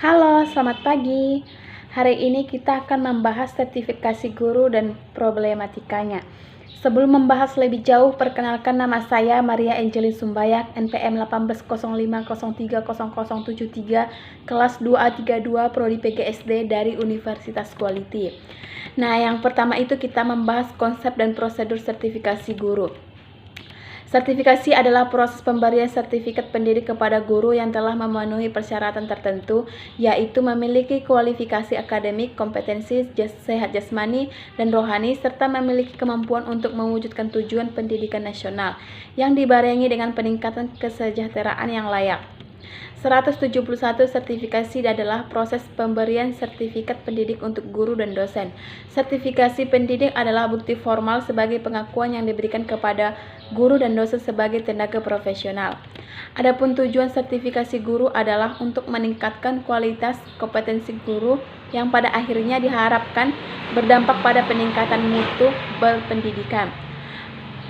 Halo, selamat pagi. Hari ini kita akan membahas sertifikasi guru dan problematikanya. Sebelum membahas lebih jauh, perkenalkan nama saya Maria Angelin Sumbayak, NPM 1805030073, kelas 2A32, Prodi PGSD dari Universitas Quality. Nah, yang pertama itu kita membahas konsep dan prosedur sertifikasi guru. Sertifikasi adalah proses pemberian sertifikat pendidik kepada guru yang telah memenuhi persyaratan tertentu, yaitu memiliki kualifikasi akademik, kompetensi, sehat jasmani dan rohani, serta memiliki kemampuan untuk mewujudkan tujuan pendidikan nasional yang dibarengi dengan peningkatan kesejahteraan yang layak. 171 sertifikasi adalah proses pemberian sertifikat pendidik untuk guru dan dosen. Sertifikasi pendidik adalah bukti formal sebagai pengakuan yang diberikan kepada guru dan dosen sebagai tenaga profesional. Adapun tujuan sertifikasi guru adalah untuk meningkatkan kualitas kompetensi guru yang pada akhirnya diharapkan berdampak pada peningkatan mutu berpendidikan.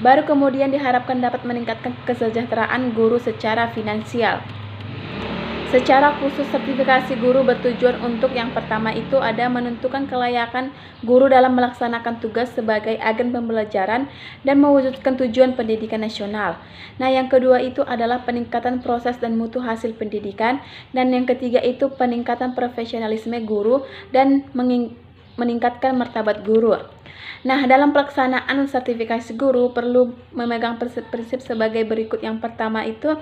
Baru kemudian diharapkan dapat meningkatkan kesejahteraan guru secara finansial. Secara khusus, sertifikasi guru bertujuan untuk yang pertama itu ada menentukan kelayakan guru dalam melaksanakan tugas sebagai agen pembelajaran dan mewujudkan tujuan pendidikan nasional. Nah, yang kedua itu adalah peningkatan proses dan mutu hasil pendidikan, dan yang ketiga itu peningkatan profesionalisme guru dan meningkatkan martabat guru. Nah, dalam pelaksanaan sertifikasi guru perlu memegang prinsip sebagai berikut. Yang pertama itu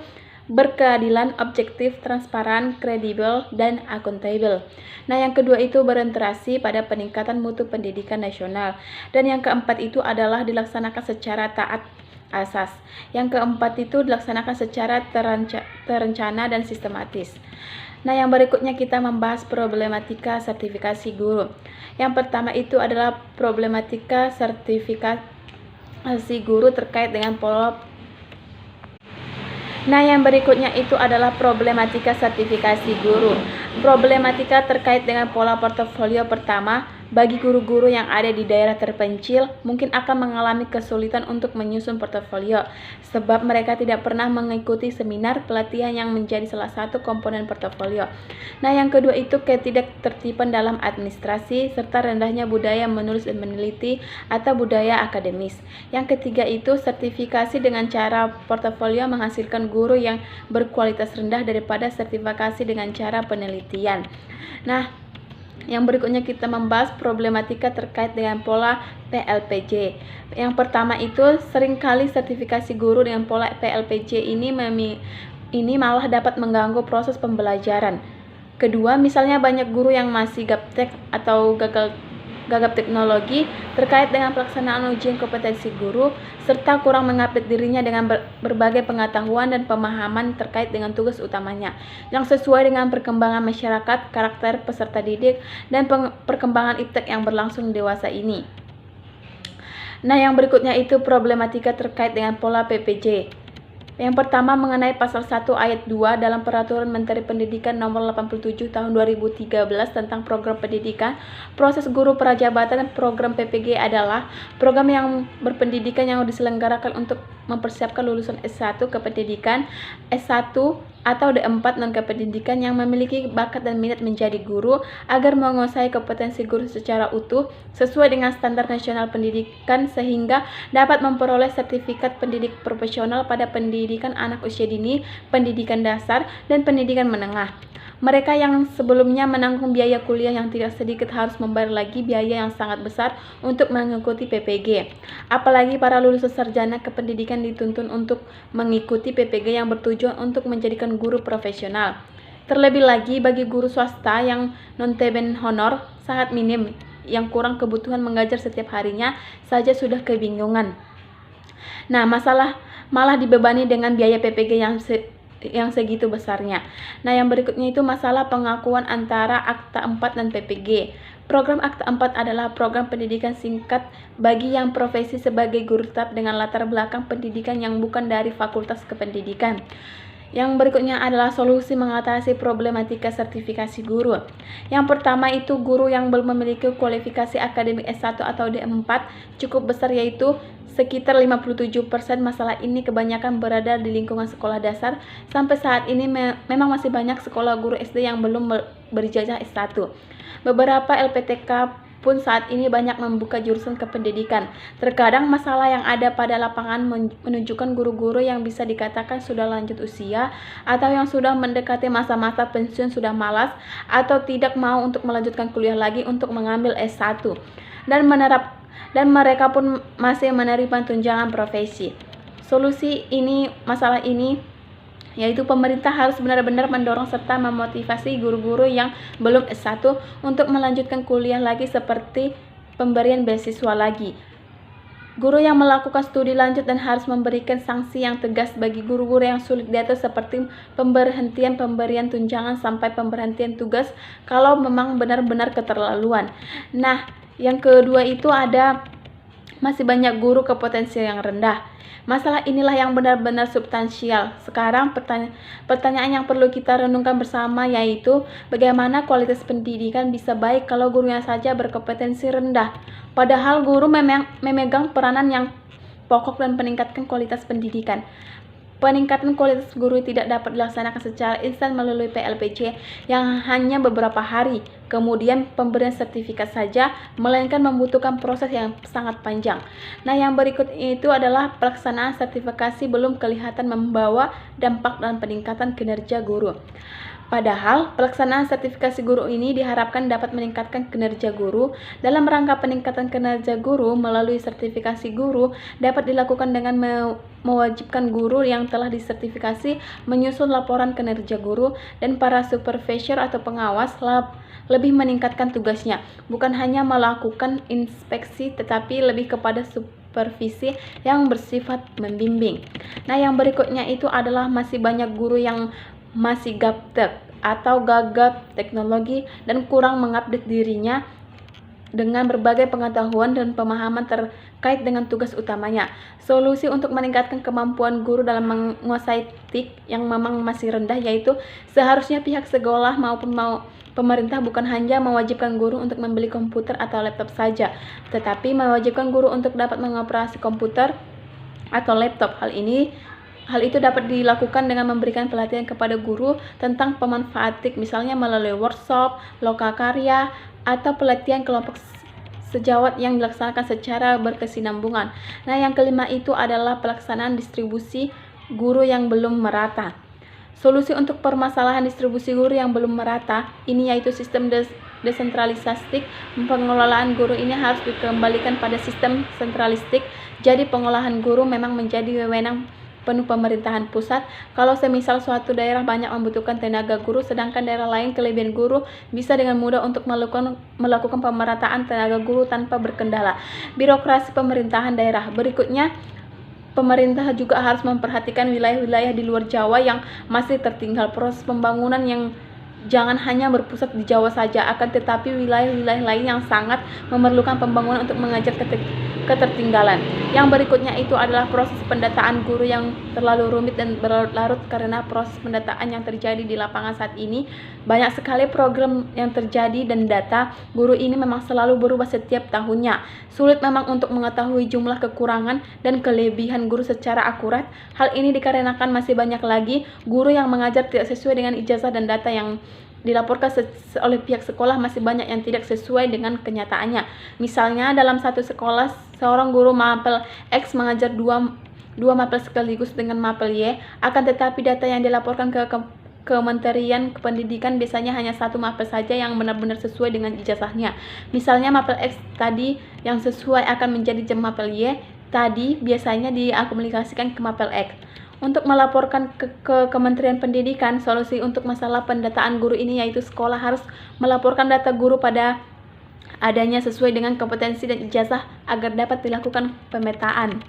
berkeadilan, objektif, transparan, kredibel, dan akuntabel. Nah, yang kedua itu berorientasi pada peningkatan mutu pendidikan nasional. Dan yang keempat itu adalah dilaksanakan secara taat asas. Yang keempat itu dilaksanakan secara terencana dan sistematis. Nah, yang berikutnya kita membahas problematika sertifikasi guru. Yang pertama itu adalah problematika sertifikasi guru terkait dengan pola. Nah, yang berikutnya itu adalah problematika sertifikasi guru. Problematika terkait dengan pola portofolio. Pertama, bagi guru-guru yang ada di daerah terpencil, mungkin akan mengalami kesulitan untuk menyusun portofolio, sebab mereka tidak pernah mengikuti seminar pelatihan yang menjadi salah satu komponen portofolio. Nah, yang kedua itu ketidaktertiban dalam administrasi, serta rendahnya budaya menulis dan meneliti atau budaya akademis. Yang ketiga itu sertifikasi dengan cara portofolio menghasilkan guru yang berkualitas rendah daripada sertifikasi dengan cara penelitian. Nah, yang berikutnya kita membahas problematika terkait dengan pola PLPJ. Yang pertama itu seringkali sertifikasi guru dengan pola PLPJ ini malah dapat mengganggu proses pembelajaran. Kedua, misalnya banyak guru yang masih gaptek atau gagap teknologi terkait dengan pelaksanaan ujian kompetensi guru, serta kurang mengupdate dirinya dengan berbagai pengetahuan dan pemahaman terkait dengan tugas utamanya yang sesuai dengan perkembangan masyarakat, karakter peserta didik, dan perkembangan iptek yang berlangsung dewasa ini. Nah, yang berikutnya itu problematika terkait dengan pola PPJ. Yang pertama mengenai pasal 1 ayat 2 dalam Peraturan Menteri Pendidikan Nomor 87 Tahun 2013 tentang program pendidikan, proses guru prajabatan dan program PPG adalah program yang berpendidikan yang diselenggarakan untuk mempersiapkan lulusan S1 kependidikan, S1 atau D4 non-kependidikan yang memiliki bakat dan minat menjadi guru agar menguasai kompetensi guru secara utuh sesuai dengan standar nasional pendidikan sehingga dapat memperoleh sertifikat pendidik profesional pada pendidikan anak usia dini, pendidikan dasar, dan pendidikan menengah. Mereka yang sebelumnya menanggung biaya kuliah yang tidak sedikit harus membayar lagi biaya yang sangat besar untuk mengikuti PPG. Apalagi para lulusan sarjana kependidikan dituntun untuk mengikuti PPG yang bertujuan untuk menjadikan guru profesional. Terlebih lagi bagi guru swasta yang notabene honor sangat minim, yang kurang kebutuhan mengajar setiap harinya saja sudah kebingungan. Nah, malah dibebani dengan biaya PPG yang segitu besarnya. Nah, yang berikutnya itu masalah pengakuan antara Akta 4 dan PPG. Program Akta 4 adalah program pendidikan singkat bagi yang profesi sebagai guru tetap dengan latar belakang pendidikan yang bukan dari fakultas kependidikan. Yang berikutnya adalah solusi mengatasi problematika sertifikasi guru. Yang pertama itu guru yang belum memiliki kualifikasi akademik S1 atau D4 cukup besar, yaitu sekitar 57%. Masalah ini kebanyakan berada di lingkungan sekolah dasar. Sampai saat ini memang masih banyak sekolah guru SD yang belum berijazah S1. Beberapa LPTK pun saat ini banyak membuka jurusan kependidikan. Terkadang masalah yang ada pada lapangan menunjukkan guru-guru yang bisa dikatakan sudah lanjut usia atau yang sudah mendekati masa-masa pensiun sudah malas atau tidak mau untuk melanjutkan kuliah lagi untuk mengambil S1 dan mereka pun masih menerima tunjangan profesi. Solusi masalah ini yaitu pemerintah harus benar-benar mendorong serta memotivasi guru-guru yang belum S1 untuk melanjutkan kuliah lagi, seperti pemberian beasiswa lagi. Guru yang melakukan studi lanjut dan harus memberikan sanksi yang tegas bagi guru-guru yang sulit diatur, seperti pemberian tunjangan sampai pemberhentian tugas kalau memang benar-benar keterlaluan. Nah, yang kedua itu ada masih banyak guru berpotensi yang rendah. Masalah inilah yang benar-benar substansial. Sekarang pertanyaan yang perlu kita renungkan bersama yaitu bagaimana kualitas pendidikan bisa baik kalau gurunya saja berkompetensi rendah. Padahal guru memegang peranan yang pokok dan meningkatkan kualitas pendidikan. Peningkatan kualitas guru tidak dapat dilaksanakan secara instan melalui PLPC yang hanya beberapa hari, kemudian pemberian sertifikat saja, melainkan membutuhkan proses yang sangat panjang. Nah, yang berikut itu adalah pelaksanaan sertifikasi belum kelihatan membawa dampak dalam peningkatan kinerja guru. Padahal, pelaksanaan sertifikasi guru ini diharapkan dapat meningkatkan kinerja guru. Dalam rangka peningkatan kinerja guru melalui sertifikasi guru dapat dilakukan dengan mewajibkan guru yang telah disertifikasi menyusun laporan kinerja guru, dan para supervisor atau pengawas lebih meningkatkan tugasnya, bukan hanya melakukan inspeksi tetapi lebih kepada supervisi yang bersifat membimbing. Nah, yang berikutnya itu adalah masih banyak guru yang masih gaptek atau gagap teknologi dan kurang mengupdate dirinya dengan berbagai pengetahuan dan pemahaman terkait dengan tugas utamanya. Solusi untuk meningkatkan kemampuan guru dalam menguasai TIK yang memang masih rendah yaitu seharusnya pihak sekolah maupun pemerintah bukan hanya mewajibkan guru untuk membeli komputer atau laptop saja, tetapi mewajibkan guru untuk dapat mengoperasi komputer atau laptop. Hal itu dapat dilakukan dengan memberikan pelatihan kepada guru tentang pemanfaat TIK, misalnya melalui workshop, lokakarya, atau pelatihan kelompok sejawat yang dilaksanakan secara berkesinambungan. Nah, yang kelima itu adalah pelaksanaan distribusi guru yang belum merata. Solusi untuk permasalahan distribusi guru yang belum merata ini yaitu sistem desentralisasi. Pengelolaan guru ini harus dikembalikan pada sistem sentralistik. Jadi pengolahan guru memang menjadi wewenang penuh pemerintahan pusat. Kalau semisal suatu daerah banyak membutuhkan tenaga guru, sedangkan daerah lain kelebihan guru, bisa dengan mudah untuk melakukan pemerataan tenaga guru tanpa berkendala birokrasi pemerintahan daerah. Berikutnya, pemerintah juga harus memperhatikan wilayah-wilayah di luar Jawa yang masih tertinggal. Proses pembangunan yang jangan hanya berpusat di Jawa saja, akan tetapi wilayah-wilayah lain yang sangat memerlukan pembangunan untuk mengajar ketertinggalan. Yang berikutnya itu adalah proses pendataan guru yang terlalu rumit dan berlarut karena proses pendataan yang terjadi di lapangan saat ini. Banyak sekali program yang terjadi dan data guru ini memang selalu berubah setiap tahunnya. Sulit memang untuk mengetahui jumlah kekurangan dan kelebihan guru secara akurat. Hal ini dikarenakan masih banyak lagi guru yang mengajar tidak sesuai dengan ijazah, dan data yang dilaporkan oleh pihak sekolah masih banyak yang tidak sesuai dengan kenyataannya. Misalnya dalam satu sekolah, seorang guru mapel X mengajar dua mapel sekaligus dengan mapel Y, akan tetapi data yang dilaporkan ke Kementerian Pendidikan biasanya hanya satu mapel saja yang benar-benar sesuai dengan ijazahnya. Misalnya mapel X tadi yang sesuai akan menjadi jam mapel Y tadi biasanya diakumulasikan ke mapel X. Untuk melaporkan ke Kementerian Pendidikan, solusi untuk masalah pendataan guru ini yaitu sekolah harus melaporkan data guru pada adanya sesuai dengan kompetensi dan ijazah agar dapat dilakukan pemetaan.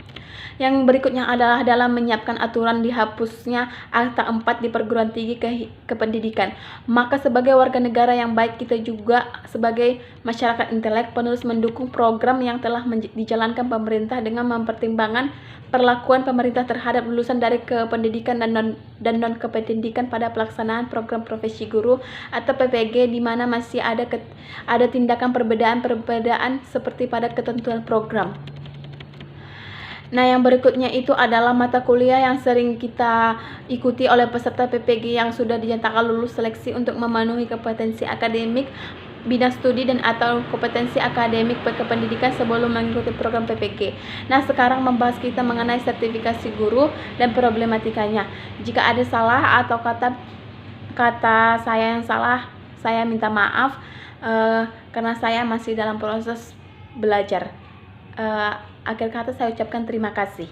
Yang berikutnya adalah dalam menyiapkan aturan dihapusnya Akta 4 di perguruan tinggi kependidikan. Maka sebagai warga negara yang baik, kita juga sebagai masyarakat intelek penulis mendukung program yang telah dijalankan pemerintah dengan mempertimbangkan perlakuan pemerintah terhadap lulusan dari kependidikan dan non-kependidikan pada pelaksanaan program profesi guru atau PPG, di mana masih ada tindakan perbedaan seperti pada ketentuan program. Nah, yang berikutnya itu adalah mata kuliah yang sering kita ikuti oleh peserta PPG yang sudah dinyatakan lulus seleksi untuk memenuhi kompetensi akademik, bidang studi dan atau kompetensi akademik kependidikan sebelum mengikuti program PPG. Nah, sekarang membahas kita mengenai sertifikasi guru dan problematikanya. Jika ada salah atau kata saya yang salah, saya minta maaf karena saya masih dalam proses belajar. Akhir kata saya ucapkan terima kasih.